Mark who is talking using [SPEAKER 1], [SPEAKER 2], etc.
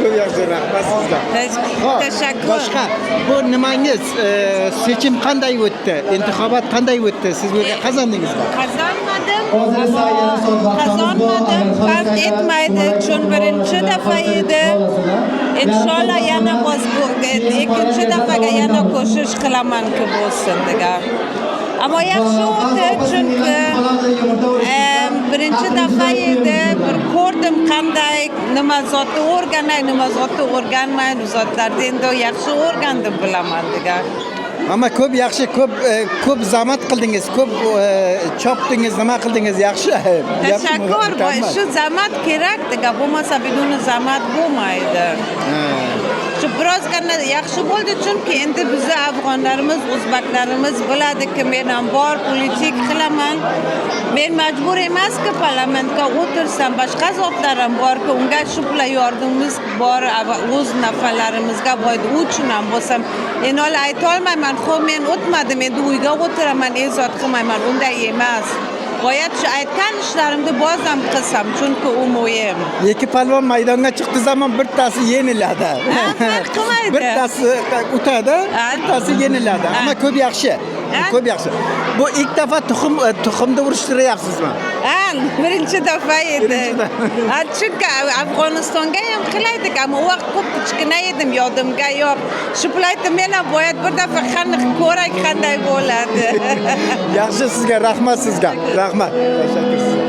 [SPEAKER 1] Çok yaxshi, rahmat sizga.
[SPEAKER 2] Teşekkür.
[SPEAKER 1] Boshqa, bu nimangiz, seçim qanday o'tdi? Intihobat qanday o'tdi? Siz bunga qazandingizmi?
[SPEAKER 2] Kazanmadım. Fark etmeydi. Çünkü birinci defa edi. İnşallah yana ikinci defa yana koşuş kılaman ki olsun diye. Ama yaxshi o'tdi çünkü birinchi defa edi. Bir ko'rdim qanday nima zotni o'rganay, nima zotni o'rganmay, zotlarni endi yaxshi o'rgandim bilaman degan.
[SPEAKER 1] Ama ko'p yaxshi, ko'p zahmat qildingiz, ko'p chopdingiz, nima qildingiz, yaxshi.
[SPEAKER 2] Teşekkür. Şu zahmat kerak degan, bo'lmasa bidun zahmat bo'lmaydi. Şu birozgina yaxshi bo'ldi chunki endi bizni afg'onlarimiz, o'zbeklarimiz biladiki men ham bor politik qilaman. Men majbur emas-ki parlamentga o'tirsam, boshqa zotlar ham borki, unga shu bilan yordamimiz bor, o'z nafarlarimizga boydi, u uchun ham bo'lsam, endi ayta olmayman, xo'p men o'tmadim, endi uyga o'tiraman, zot qilmayman, unday emas. Boyat shu aytgan ishlarimni bozam qilsam, chunki u muhim.
[SPEAKER 1] Ikki palvon maydonga chiqdi zaman bittasi yeniladi.
[SPEAKER 2] Farq qilmaydi.
[SPEAKER 1] Bittasi o'tadi, bittasi yeniladi. Ammo ko'p yaxshi. Ko'p yaxshi. Bu ilk defa tuxumni urishtiryapsizmi?
[SPEAKER 2] Ha, birinchi defa edi. Chunki Afg'onistonga ham qilaydik, ammo u vaqt ko'p kichkina edim, yodimga yo'q. Shu paytda men ham boyat bir defa ko'rak qanday bo'ladi.
[SPEAKER 1] Yaxshi, sizga rahmat sizga. Rahmat. Tashakkur.